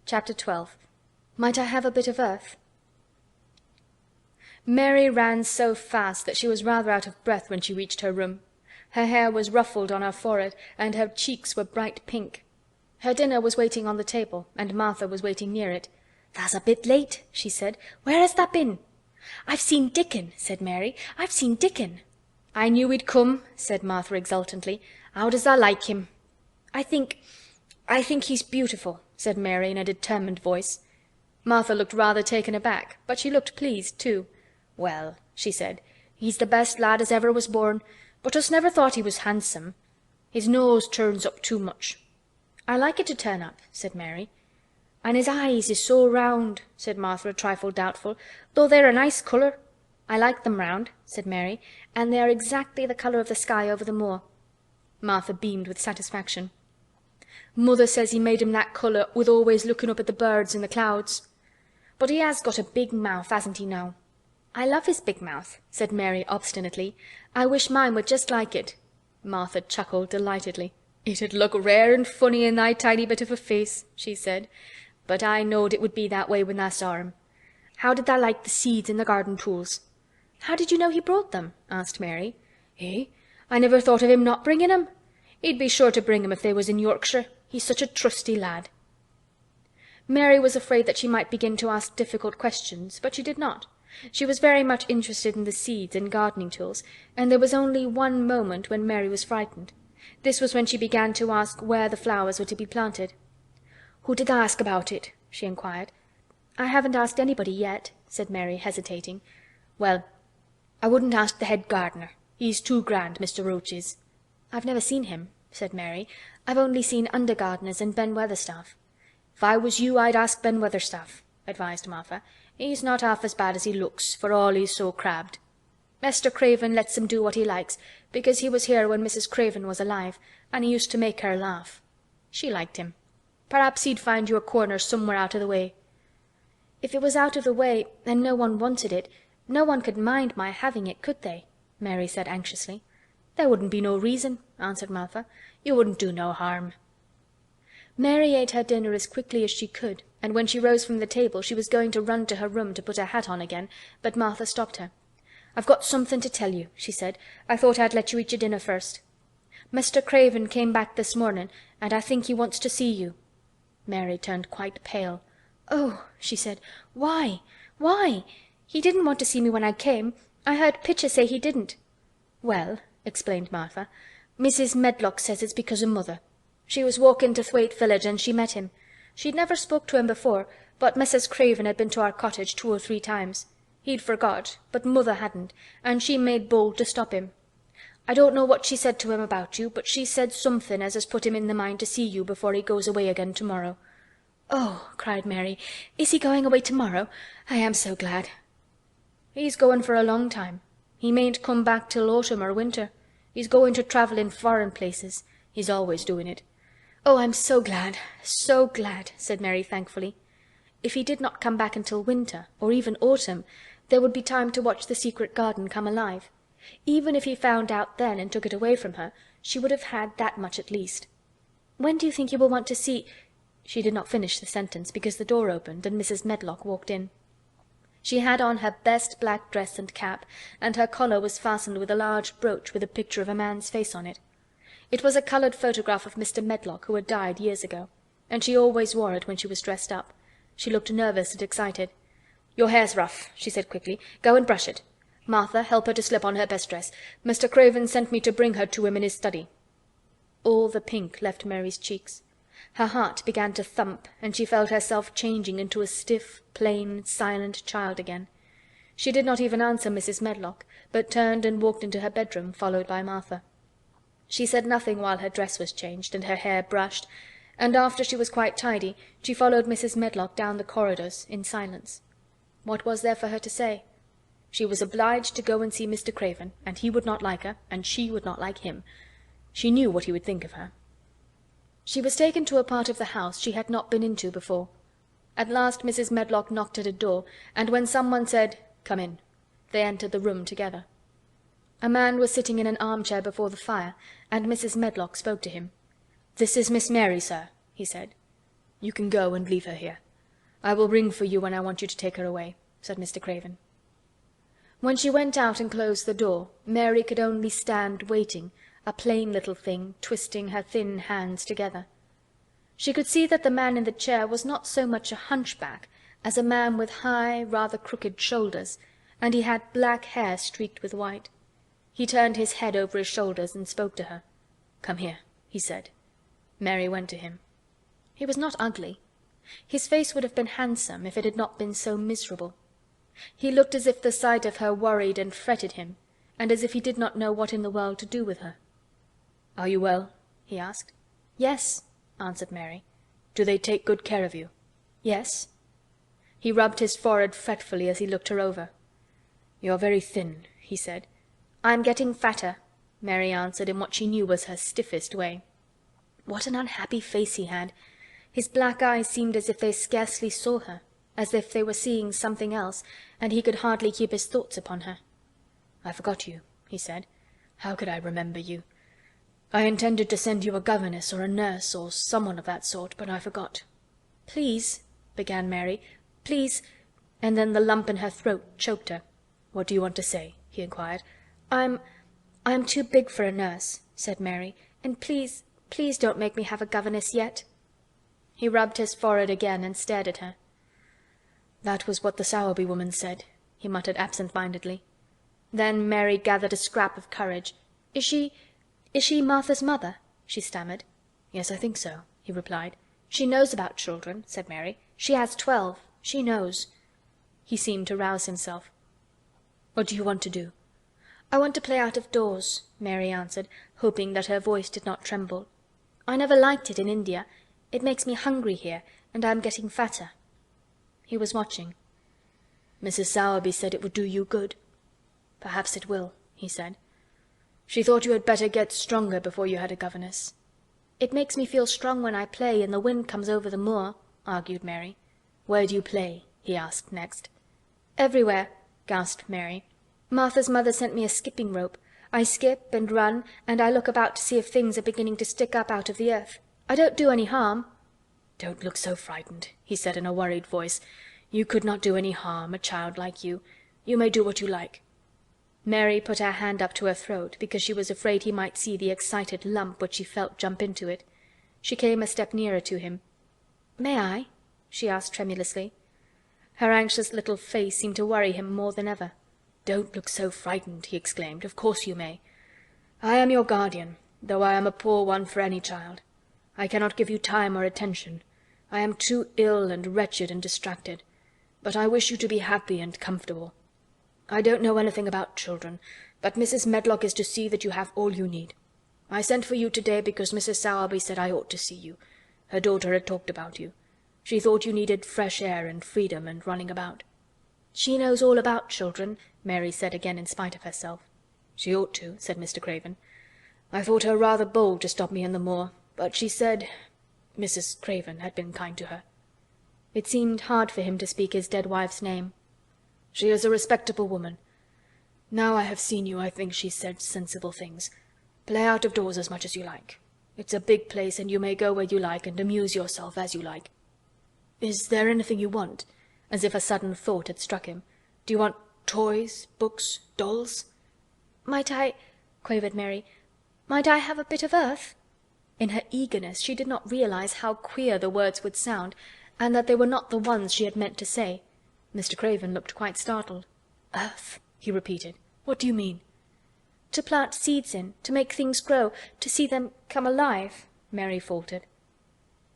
Chapter 12. Might I have a bit of earth? Mary ran so fast that she was rather out of breath when she reached her room. Her hair was ruffled on her forehead, and her cheeks were bright pink. Her dinner was waiting on the table, and Martha was waiting near it. "Tha's a bit late," she said. "Where has tha been?" "I've seen Dickon," said Mary. "I've seen Dickon." "I knew he'd come," said Martha exultantly. "How does tha like him?" I think he's beautiful," said Mary in a determined voice. Martha looked rather taken aback, but she looked pleased too. "Well," she said, "he's the best lad as ever was born, but us never thought he was handsome. His nose turns up too much." "I like it to turn up," said Mary. "And his eyes is so round," said Martha, a trifle doubtful, "though they're a nice colour." "I like them round," said Mary, "and they are exactly the colour of the sky over the moor." Martha beamed with satisfaction. "Mother says he made 'em that colour with always looking up at the birds in the clouds. But he has got a big mouth, hasn't he now?" "I love his big mouth," said Mary obstinately. "I wish mine were just like it." Martha chuckled delightedly. "It'd look rare and funny in thy tiny bit of a face," she said. "But I knowed it would be that way when tha saw him. How did tha like the seeds in the garden tools?" "How did you know he brought them?" asked Mary. "Eh? I never thought of him not bringing 'em. He'd be sure to bring 'em if they was in Yorkshire. He's such a trusty lad." Mary was afraid that she might begin to ask difficult questions, but she did not. She was very much interested in the seeds and gardening tools, and there was only one moment when Mary was frightened. This was when she began to ask where the flowers were to be planted. "Who did tha ask about it?" she inquired. "I haven't asked anybody yet," said Mary, hesitating. "Well, I wouldn't ask the head gardener. He's too grand, Mr. Roach is." "I've never seen him," said Mary. "I've only seen under gardeners and Ben Weatherstaff." "If I was you, I'd ask Ben Weatherstaff," advised Martha. "He's not half as bad as he looks, for all he's so crabbed. Mr. Craven lets him do what he likes, because he was here when Mrs. Craven was alive, and he used to make her laugh. She liked him. Perhaps he'd find you a corner somewhere out of the way." "If it was out of the way, and no one wanted it, no one could mind my having it, could they?" Mary said anxiously. "There wouldn't be no reason," answered Martha. "You wouldn't do no harm." Mary ate her dinner as quickly as she could, and when she rose from the table she was going to run to her room to put her hat on again, but Martha stopped her. "I've got something to tell you," she said. "I thought I'd let you eat your dinner first. Mr. Craven came back this morning, and I think he wants to see you." Mary turned quite pale. "Oh," she said. "Why? Why? He didn't want to see me when I came. I heard Pitcher say he didn't." "Well," explained Martha, "Mrs. Medlock says it's because of Mother. She was walking to Thwaite village and she met him. She'd never spoke to him before, but Mrs. Craven had been to our cottage 2 or 3 times. He'd forgot, but Mother hadn't, and she made bold to stop him. I don't know what she said to him about you, but she said something as has put him in the mind to see you before he goes away again tomorrow." "Oh," cried Mary, "is he going away tomorrow? I am so glad." "He's going for a long time. He mayn't come back till autumn or winter. He's going to travel in foreign places. He's always doing it." "Oh, I'm so glad, said Mary thankfully. If he did not come back until winter, or even autumn, there would be time to watch the secret garden come alive. Even if he found out then and took it away from her, she would have had that much at least. "When do you think you will want to see—" She did not finish the sentence because the door opened and Mrs. Medlock walked in. She had on her best black dress and cap, and her collar was fastened with a large brooch with a picture of a man's face on it. It was a colored photograph of Mr. Medlock, who had died years ago, and she always wore it when she was dressed up. She looked nervous and excited. "Your hair's rough," she said quickly. "Go and brush it. Martha, help her to slip on her best dress. Mr. Craven sent me to bring her to him in his study." All the pink left Mary's cheeks. Her heart began to thump, and she felt herself changing into a stiff, plain, silent child again. She did not even answer Mrs. Medlock, but turned and walked into her bedroom, followed by Martha. She said nothing while her dress was changed and her hair brushed, and after she was quite tidy, she followed Mrs. Medlock down the corridors in silence. What was there for her to say? She was obliged to go and see Mr. Craven, and he would not like her, and she would not like him. She knew what he would think of her. She was taken to a part of the house she had not been into before. At last Mrs. Medlock knocked at a door, and when someone said, "Come in," they entered the room together. A man was sitting in an armchair before the fire, and Mrs. Medlock spoke to him. "This is Miss Mary, sir," he said. You can go and leave her here. I will ring for you when I want you to take her away," said Mr. Craven. When she went out and closed the door, Mary could only stand waiting, a plain little thing, twisting her thin hands together. She could see that the man in the chair was not so much a hunchback as a man with high, rather crooked shoulders, and he had black hair streaked with white. He turned his head over his shoulders and spoke to her. "Come here," he said. Mary went to him. He was not ugly. His face would have been handsome if it had not been so miserable. He looked as if the sight of her worried and fretted him, and as if he did not know what in the world to do with her. "Are you well?" he asked. "Yes," answered Mary. "Do they take good care of you?" "Yes." He rubbed his forehead fretfully as he looked her over. "You're very thin," he said. "I'm getting fatter," Mary answered in what she knew was her stiffest way. What an unhappy face he had! His black eyes seemed as if they scarcely saw her, as if they were seeing something else, and he could hardly keep his thoughts upon her. "I forgot you," he said. "How could I remember you? I intended to send you a governess or a nurse or someone of that sort, but I forgot." "Please," began Mary, "please—" and then the lump in her throat choked her. "What do you want to say?" he inquired. I'm too big for a nurse," said Mary, "and please, please don't make me have a governess yet." He rubbed his forehead again and stared at her. "That was what the Sowerby woman said," he muttered absent-mindedly. Then Mary gathered a scrap of courage. Is she Martha's mother?" she stammered. "Yes, I think so," he replied. "She knows about children," said Mary. "She has 12. She knows." He seemed to rouse himself. "What do you want to do?" "I want to play out of doors," Mary answered, hoping that her voice did not tremble. "I never liked it in India. It makes me hungry here, and I am getting fatter." He was watching. "Mrs. Sowerby said it would do you good." "Perhaps it will," he said. "She thought you had better get stronger before you had a governess." "It makes me feel strong when I play and the wind comes over the moor," argued Mary. "Where do you play?" he asked next. "Everywhere," gasped Mary. "Martha's mother sent me a skipping rope. I skip and run, and I look about to see if things are beginning to stick up out of the earth. I don't do any harm." "Don't look so frightened," he said in a worried voice. "You could not do any harm, a child like you. You may do what you like." Mary put her hand up to her throat because she was afraid he might see the excited lump which she felt jump into it. She came a step nearer to him. "May I?" she asked tremulously. Her anxious little face seemed to worry him more than ever. "Don't look so frightened," he exclaimed. "Of course you may. I am your guardian, though I am a poor one for any child. I cannot give you time or attention. I am too ill and wretched and distracted. But I wish you to be happy and comfortable. I don't know anything about children, but Mrs. Medlock is to see that you have all you need. I sent for you today because Mrs. Sowerby said I ought to see you. Her daughter had talked about you. She thought you needed fresh air and freedom and running about." "She knows all about children," Mary said again in spite of herself. "She ought to," said Mr. Craven. "I thought her rather bold to stop me in the moor, but she said Mrs. Craven had been kind to her." It seemed hard for him to speak his dead wife's name. "She is a respectable woman. Now I have seen you, I think she said sensible things. Play out of doors as much as you like. It's a big place, and you may go where you like and amuse yourself as you like. Is there anything you want?" As if a sudden thought had struck him. "Do you want toys, books, dolls?" "Might I," quavered Mary, "might I have a bit of earth?" In her eagerness she did not realize how queer the words would sound, and that they were not the ones she had meant to say. Mr. Craven looked quite startled. "Earth?" he repeated. "What do you mean?" "To plant seeds in, to make things grow, to see them come alive," Mary faltered.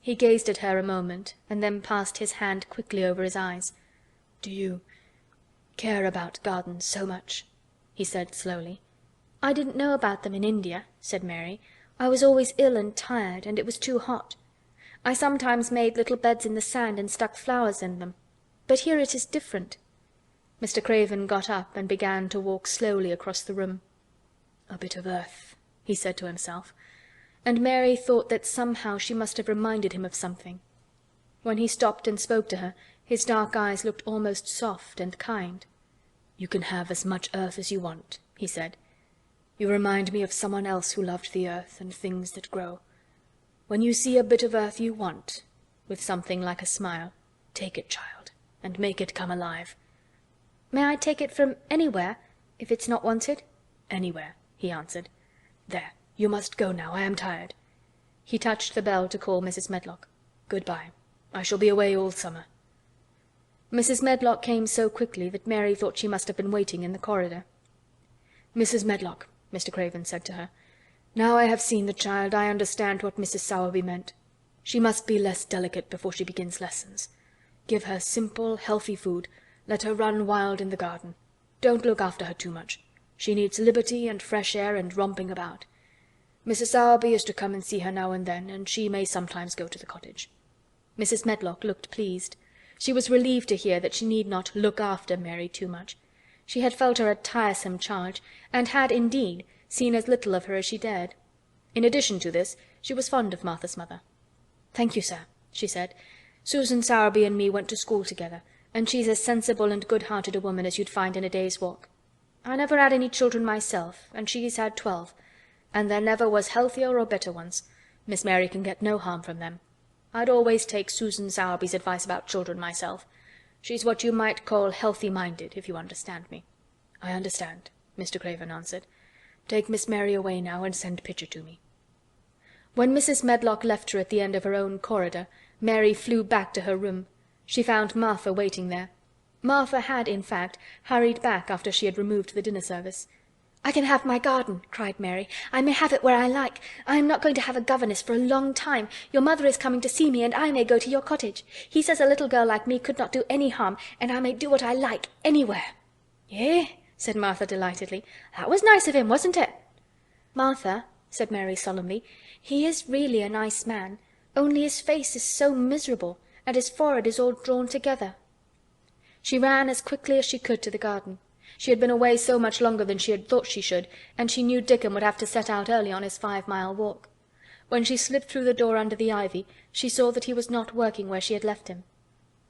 He gazed at her a moment, and then passed his hand quickly over his eyes. "Do you care about gardens so much?" he said slowly. "I didn't know about them in India," said Mary. "I was always ill and tired, and it was too hot. I sometimes made little beds in the sand and stuck flowers in them. But here it is different." Mr. Craven got up and began to walk slowly across the room. "A bit of earth," he said to himself, and Mary thought that somehow she must have reminded him of something. When he stopped and spoke to her, his dark eyes looked almost soft and kind. "You can have as much earth as you want," he said. "You remind me of someone else who loved the earth and things that grow. When you see a bit of earth you want, with something like a smile. "Take it, child, and make it come alive." "May I take it from anywhere, if it's not wanted?" "Anywhere," he answered. "There, you must go now. I am tired." He touched the bell to call Mrs. Medlock. "Good-bye. I shall be away all summer." Mrs. Medlock came so quickly that Mary thought she must have been waiting in the corridor. "Mrs. Medlock," Mr. Craven said to her, "now I have seen the child, I understand what Mrs. Sowerby meant. She must be less delicate before she begins lessons. Give her simple, healthy food. Let her run wild in the garden. Don't look after her too much. She needs liberty and fresh air and romping about. Mrs. Sowerby is to come and see her now and then, and she may sometimes go to the cottage." Mrs. Medlock looked pleased. She was relieved to hear that she need not look after Mary too much. She had felt her a tiresome charge, and had, indeed, seen as little of her as she dared. In addition to this, she was fond of Martha's mother. "Thank you, sir," she said. "Susan Sowerby and me went to school together, and she's as sensible and good-hearted a woman as you'd find in a day's walk. I never had any children myself, and she's had 12, and there never was healthier or better ones. Miss Mary can get no harm from them. I'd always take Susan Sowerby's advice about children myself. She's what you might call healthy-minded, if you understand me." "I understand," Mr. Craven answered. "Take Miss Mary away now, and send Pitcher to me." When Mrs. Medlock left her at the end of her own corridor, Mary flew back to her room. She found Martha waiting there. Martha had, in fact, hurried back after she had removed the dinner service. "I can have my garden," cried Mary. "I may have it where I like. I am not going to have a governess for a long time. Your mother is coming to see me, and I may go to your cottage. He says a little girl like me could not do any harm, and I may do what I like, anywhere." "Eh?" said Martha delightedly. "That was nice of him, wasn't it?" "Martha," said Mary solemnly, "he is really a nice man, only his face is so miserable, and his forehead is all drawn together." She ran as quickly as she could to the garden. She had been away so much longer than she had thought she should, and she knew Dickon would have to set out early on his 5-mile walk. When she slipped through the door under the ivy, she saw that he was not working where she had left him.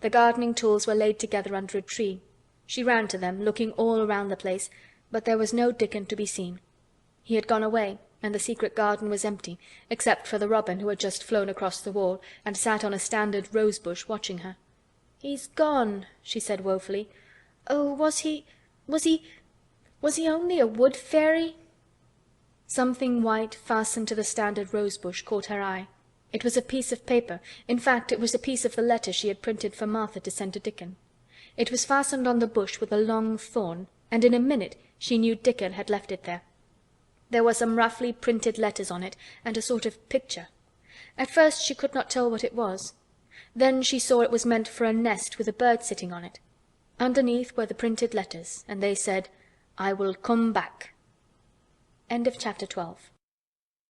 The gardening tools were laid together under a tree. She ran to them, looking all around the place, but there was no Dickon to be seen. He had gone away, and the secret garden was empty, except for the robin who had just flown across the wall and sat on a standard rose-bush watching her. "He's gone," she said woefully. "Oh, was he only a wood fairy?" Something white fastened to the standard rose-bush caught her eye. It was a piece of paper. In fact, it was a piece of the letter she had printed for Martha to send to Dickon. It was fastened on the bush with a long thorn, and in a minute she knew Dickon had left it there. There were some roughly printed letters on it, and a sort of picture. At first she could not tell what it was. Then she saw it was meant for a nest with a bird sitting on it. Underneath were the printed letters, and they said, "I will come back." End of chapter 12.